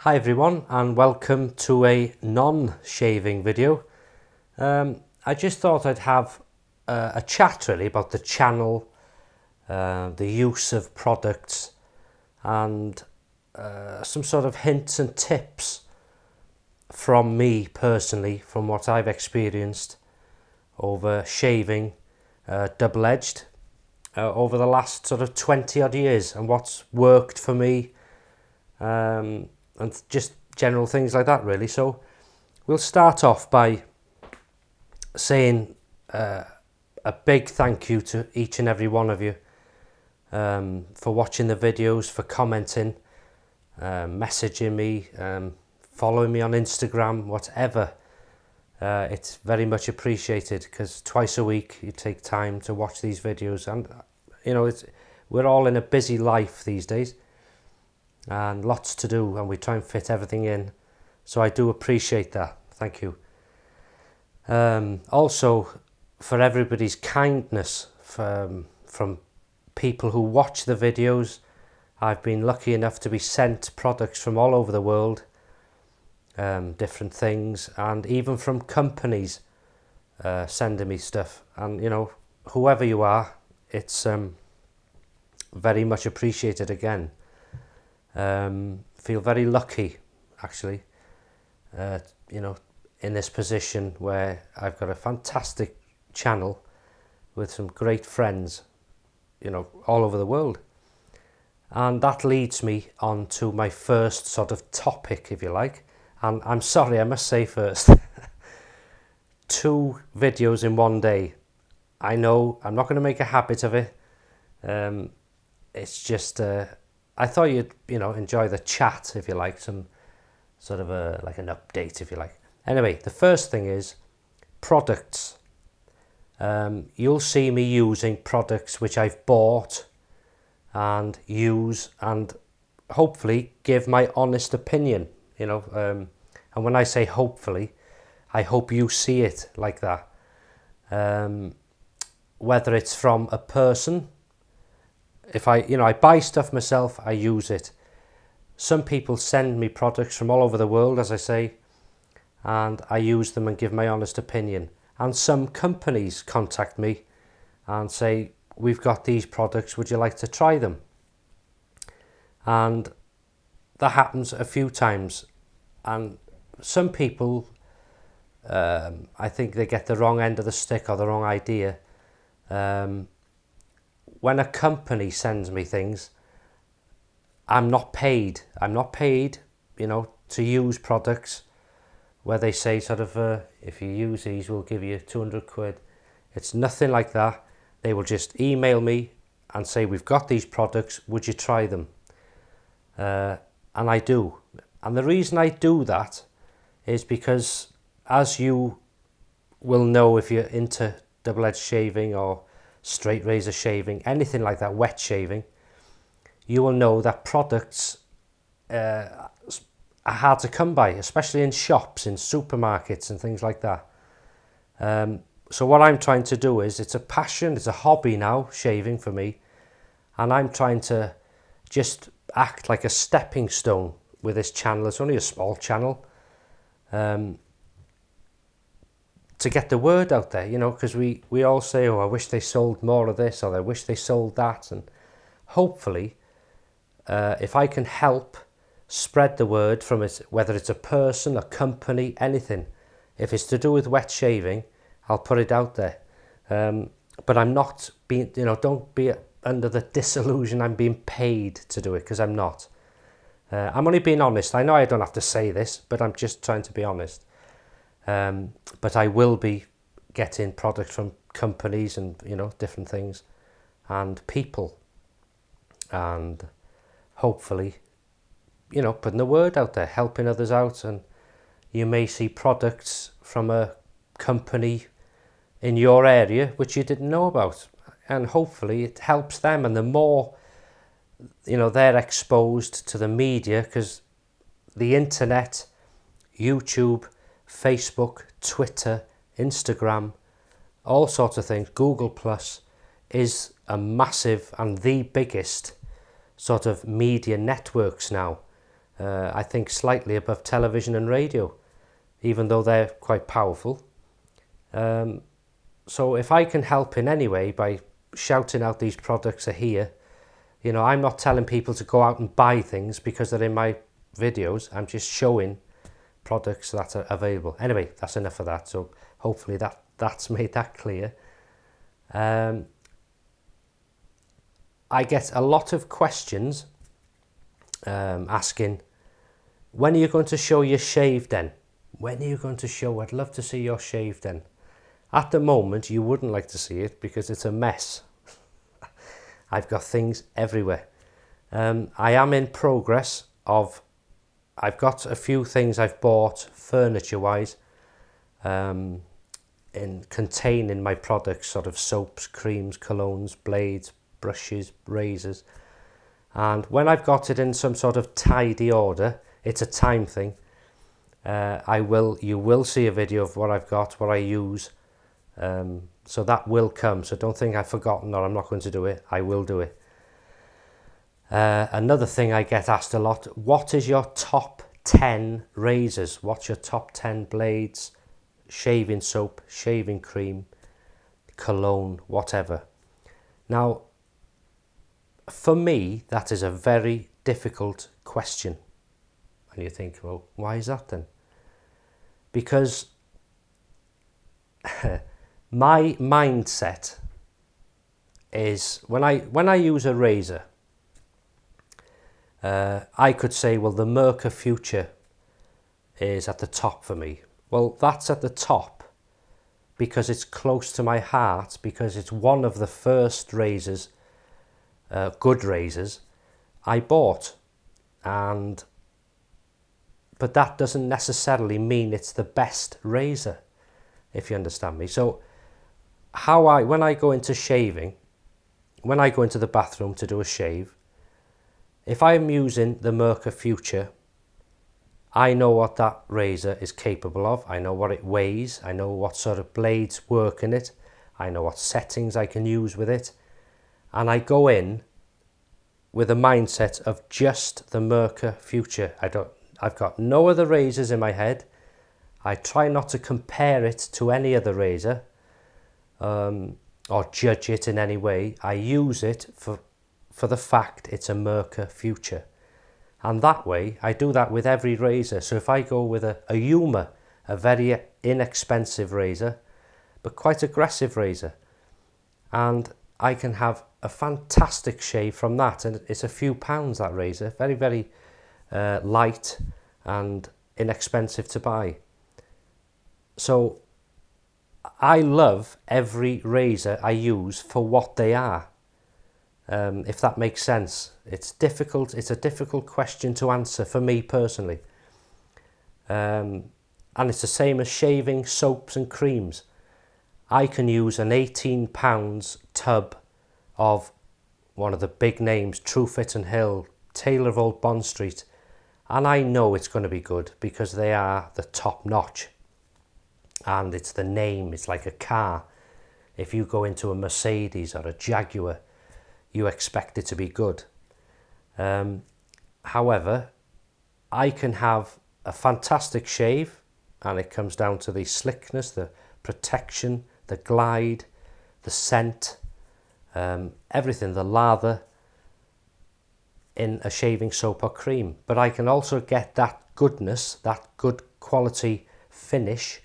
Hi everyone, and welcome to a non-shaving video. I just thought I'd have a chat really about the channel, the use of products, and some sort of hints and tips from me personally, from what I've experienced over shaving double-edged over the last sort of 20 odd years, and what's worked for me, and just general things like that really. So we'll start off by saying a big thank you to each and every one of you for watching the videos, for commenting, messaging me, following me on Instagram, whatever. It's very much appreciated, because twice a week you take time to watch these videos, and you know, we're all in a busy life these days and lots to do, and we try and fit everything in, so I do appreciate that. Thank you. Also, for everybody's kindness from people who watch the videos. I've been lucky enough to be sent products from all over the world, different things, and even from companies sending me stuff. And you know, whoever you are, it's very much appreciated again. Feel very lucky actually, you know, in this position where I've got a fantastic channel with some great friends, you know, all over the world. And that leads me on to my first sort of topic, if you like. And I'm sorry, I must say first, 2 videos in one day. I know I'm not going to make a habit of it. It's just I thought you'd, you know, enjoy the chat, if you like, some sort of like an update, if you like. Anyway, the first thing is products. You'll see me using products which I've bought and use, and hopefully give my honest opinion, you know. And when I say hopefully, I hope you see it like that. Whether it's from a person, if I buy stuff myself, I use it. Some people send me products from all over the world, as I say, and I use them and give my honest opinion. And some companies contact me and say, we've got these products, would you like to try them? And that happens a few times. And some people, I think they get the wrong end of the stick or the wrong idea. When a company sends me things, I'm not paid, you know, to use products where they say sort of, if you use these, we'll give you 200 quid. It's nothing like that. They will just email me and say, we've got these products, would you try them? And I do. And the reason I do that is because, as you will know if you're into double-edged shaving or straight razor shaving, anything like that, wet shaving, you will know that products are hard to come by, especially in shops, in supermarkets and things like that. So what I'm trying to do is, it's a passion, it's a hobby now, shaving for me, and I'm trying to just act like a stepping stone with this channel. It's only a small channel, to get the word out there, you know, because we all say, oh, I wish they sold more of this, or I wish they sold that. And hopefully, if I can help spread the word from it, whether it's a person, a company, anything, if it's to do with wet shaving, I'll put it out there. But I'm not being, you know, don't be under the disillusion I'm being paid to do it, because I'm not. I'm only being honest. I know I don't have to say this, but I'm just trying to be honest. But I will be getting products from companies and, you know, different things and people, and hopefully, you know, putting the word out there, helping others out. And you may see products from a company in your area which you didn't know about, and hopefully it helps them. And the more, you know, they're exposed to the media, because the internet, YouTube, Facebook, Twitter, Instagram, all sorts of things, Google Plus, is a massive and the biggest sort of media networks now. I think slightly above television and radio, even though they're quite powerful. So if I can help in any way by shouting out these products are here, you know, I'm not telling people to go out and buy things because they're in my videos. I'm just showing products that are available. Anyway, that's enough of that. So hopefully that's made that clear. I get a lot of questions asking, when are you going to show your shave den? When are you going to show? I'd love to see your shave den. At the moment, you wouldn't like to see it because it's a mess. I've got things everywhere. I am in progress of, I've got a few things I've bought furniture-wise in containing my products, sort of soaps, creams, colognes, blades, brushes, razors. And when I've got it in some sort of tidy order, it's a time thing. You will see a video of what I've got, what I use. So that will come. So don't think I've forgotten or I'm not going to do it. I will do it. Another thing I get asked a lot, what is your top 10 razors? What's your top 10 blades, shaving soap, shaving cream, cologne, whatever? Now, for me, that is a very difficult question. And you think, well, why is that then? Because my mindset is when I use a razor, I could say, well, the Merkur Future is at the top for me. Well, that's at the top because it's close to my heart, because it's one of the first razors, good razors, I bought. But that doesn't necessarily mean it's the best razor, if you understand me. So when I go into shaving, when I go into the bathroom to do a shave, if I'm using the Merkur Future, I know what that razor is capable of. I know what it weighs. I know what sort of blades work in it. I know what settings I can use with it. And I go in with a mindset of just the Merkur Future. I've got no other razors in my head. I try not to compare it to any other razor or judge it in any way. I use it for the fact it's a Merkur Future. And that way, I do that with every razor. So if I go with a Yuma, a very inexpensive razor, but quite aggressive razor, and I can have a fantastic shave from that, and it's a few pounds, that razor, very, very light and inexpensive to buy. So I love every razor I use for what they are, if that makes sense. It's a difficult question to answer for me personally. And it's the same as shaving soaps and creams. I can use an £18 tub of one of the big names, Truefit and Hill, Taylor of Old Bond Street, and I know it's going to be good because they are the top notch. And it's the name, it's like a car. If you go into a Mercedes or a Jaguar, you expect it to be good. However, I can have a fantastic shave, and it comes down to the slickness, the protection, the glide, the scent, everything, the lather in a shaving soap or cream. But I can also get that goodness, that good quality finish,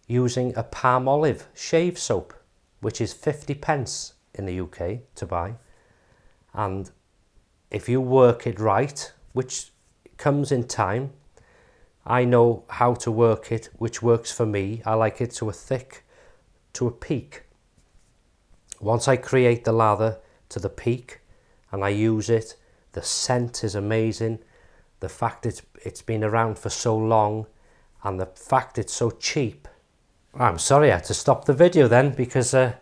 using a palm olive shave soap, which is 50p in the UK to buy. And if you work it right, which comes in time, I know how to work it, which works for me. I like it to a thick, to a peak. Once I create the lather to the peak and I use it, the scent is amazing. The fact it's been around for so long, and the fact it's so cheap. I'm sorry I had to stop the video then, because a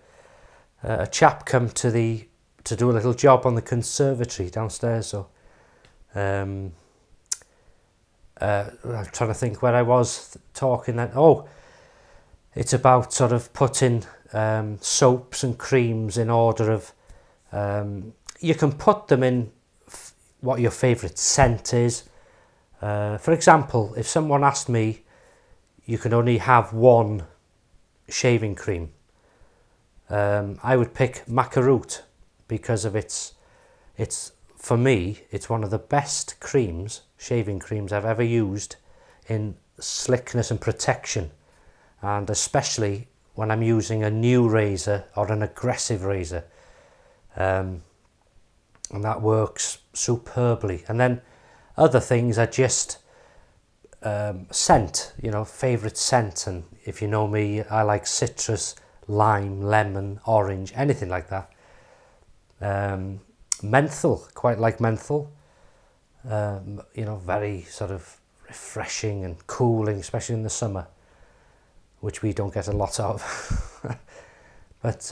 chap come to do a little job on the conservatory downstairs. So I'm trying to think where I was talking then. Oh, it's about sort of putting soaps and creams in order of, you can put them in what your favourite scent is, For example, if someone asked me, you can only have one shaving cream, I would pick Macaroot because of its for me, it's one of the best creams, shaving creams I've ever used in slickness and protection, and especially when I'm using a new razor or an aggressive razor, and that works superbly. And then other things are just scent, you know, favourite scent, and if you know me, I like citrus, lime, lemon, orange, anything like that. Menthol, quite like menthol, you know, very sort of refreshing and cooling, especially in the summer, which we don't get a lot of. But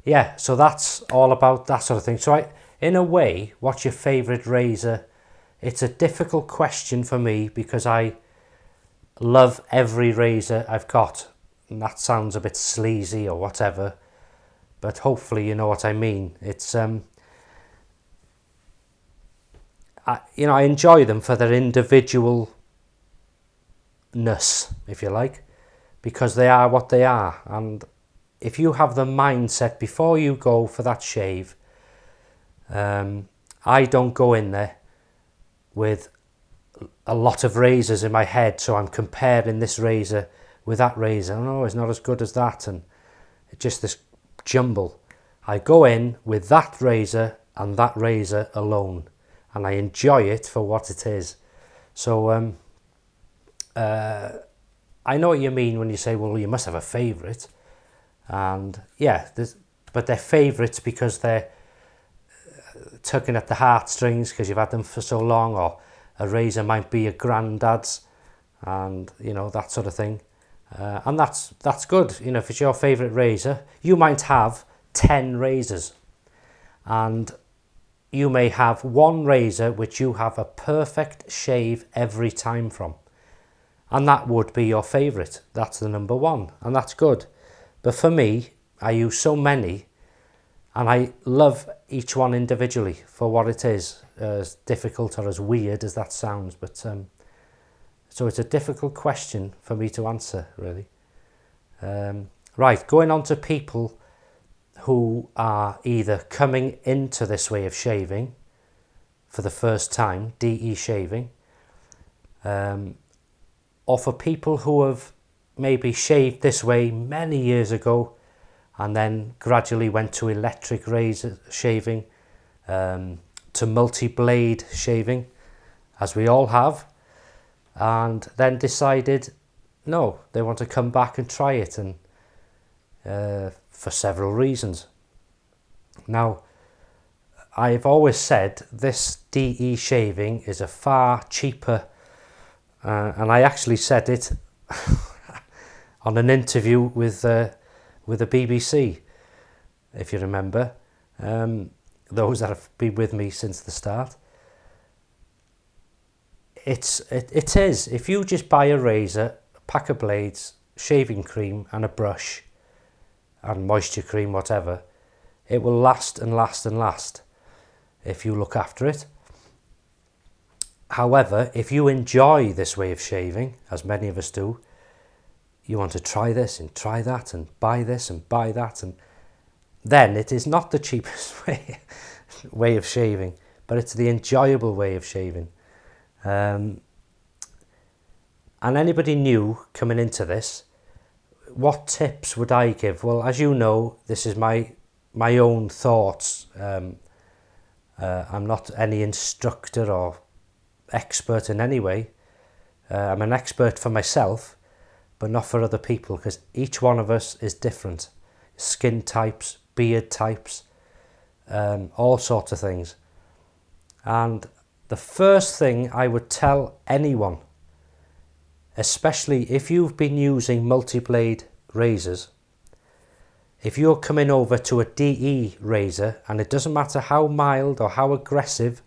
yeah, so that's all about that sort of thing. So in a way, what's your favourite razor? It's a difficult question for me because I love every razor I've got, and that sounds a bit sleazy or whatever, but hopefully you know what I mean. It's you know, I enjoy them for their individualness, if you like, because they are what they are. And if you have the mindset before you go for that shave, I don't go in there with a lot of razors in my head, so I'm comparing this razor with that razor. No, it's not as good as that, and it's just this jumble. I go in with that razor and that razor alone, and I enjoy it for what it is. So I know what you mean when you say, well, you must have a favourite. And yeah, but they're favourites because they're tugging at the heartstrings because you've had them for so long, or a razor might be your granddad's, and you know, that sort of thing. And that's good. You know, if it's your favourite razor, you might have 10 razors, and you may have one razor which you have a perfect shave every time from, and that would be your favourite. That's the number one, and that's good. But for me, I use so many, and I love each one individually for what it is, as difficult or as weird as that sounds. But so it's a difficult question for me to answer, really. Right, going on to people who are either coming into this way of shaving for the first time, DE shaving, or for people who have maybe shaved this way many years ago and then gradually went to electric razor shaving, to multi-blade shaving, as we all have, and then decided no, they want to come back and try it, and for several reasons. Now, I've always said this DE shaving is a far cheaper, and I actually said it on an interview with the BBC, if you remember, those that have been with me since the start. It is, if you just buy a razor, a pack of blades, shaving cream and a brush and moisture cream, whatever, it will last and last and last if you look after it. However, if you enjoy this way of shaving, as many of us do, you want to try this and try that and buy this and buy that, and then it is not the cheapest way of shaving, but it's the enjoyable way of shaving. And anybody new coming into this, what tips would I give? Well, as you know, this is my own thoughts. I'm not any instructor or expert in any way. I'm an expert for myself, but not for other people, because each one of us is different. Skin types, beard types, all sorts of things. And the first thing I would tell anyone, especially if you've been using multi-blade razors, if you're coming over to a DE razor, and it doesn't matter how mild or how aggressive,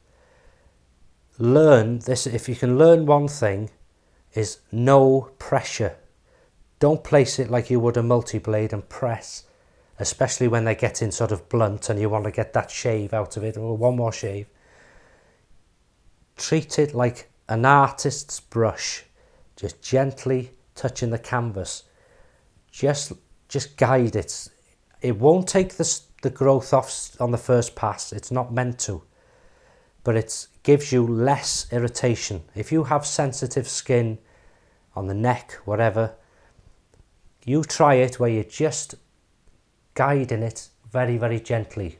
learn this. If you can learn one thing, is no pressure. Don't place it like you would a multi-blade and press, especially when they're getting sort of blunt and you want to get that shave out of it, or one more shave. Treat it like an artist's brush, just gently touching the canvas. Just guide it. It won't take the growth off on the first pass. It's not meant to. But it gives you less irritation. If you have sensitive skin on the neck, whatever, you try it where you're just guiding it very, very gently,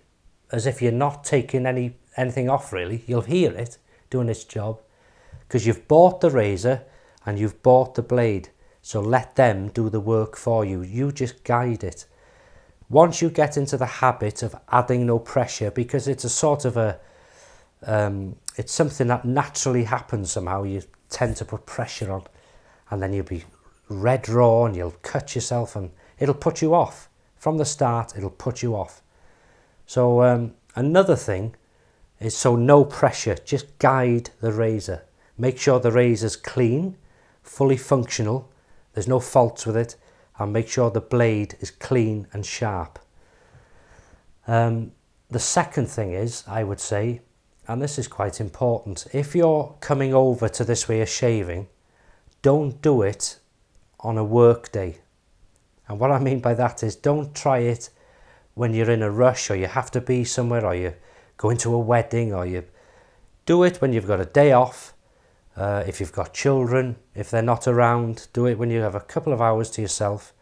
as if you're not taking anything off really. You'll hear it doing its job because you've bought the razor and you've bought the blade. So let them do the work for you. You just guide it. Once you get into the habit of adding no pressure, because it's a sort of a, it's something that naturally happens somehow. You tend to put pressure on and then you'll be red raw and you'll cut yourself and it'll put you off. From the start, it'll put you off. So another thing is, so no pressure, just guide the razor. Make sure the razor's clean, fully functional, there's no faults with it, and make sure the blade is clean and sharp. The second thing is, I would say, and this is quite important, if you're coming over to this way of shaving, don't do it on a work day. And what I mean by that is, don't try it when you're in a rush or you have to be somewhere or you go into a wedding, or you do it when you've got a day off. If you've got children, if they're not around, do it when you have a couple of hours to yourself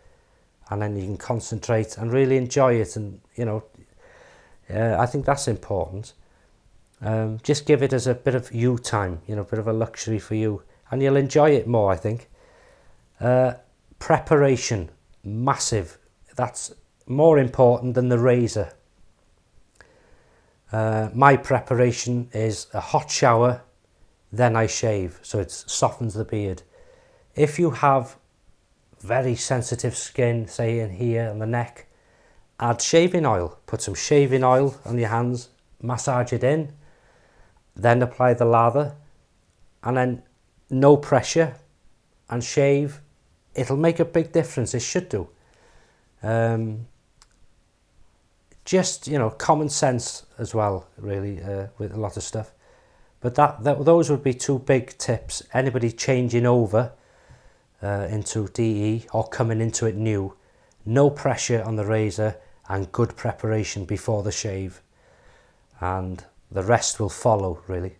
and then you can concentrate and really enjoy it. And, you know, I think that's important. Just give it as a bit of you time, you know, a bit of a luxury for you, and you'll enjoy it more, I think. Preparation, massive. That's more important than the razor. My preparation is a hot shower, then I shave, so it softens the beard. If you have very sensitive skin, say in here on the neck, add shaving oil. Put some shaving oil on your hands, massage it in, then apply the lather, and then no pressure, and shave. It'll make a big difference. It should do. Just, you know, common sense as well, really, with a lot of stuff. But those would be two big tips. Anybody changing over into DE or coming into it new, no pressure on the razor and good preparation before the shave, and the rest will follow, really.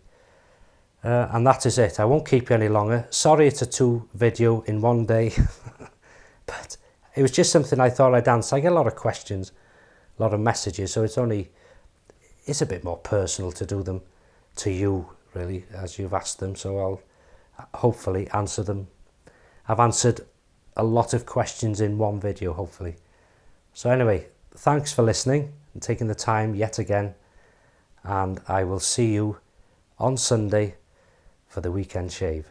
And that is it. I won't keep you any longer. Sorry it's a 2 video in one day, but it was just something I thought I'd answer. I get a lot of questions, a lot of messages, so it's a bit more personal to do them to you, really, as you've asked them, so I'll hopefully answer them. I've answered a lot of questions in one video, hopefully. So anyway, thanks for listening and taking the time yet again, and I will see you on Sunday for the weekend shave.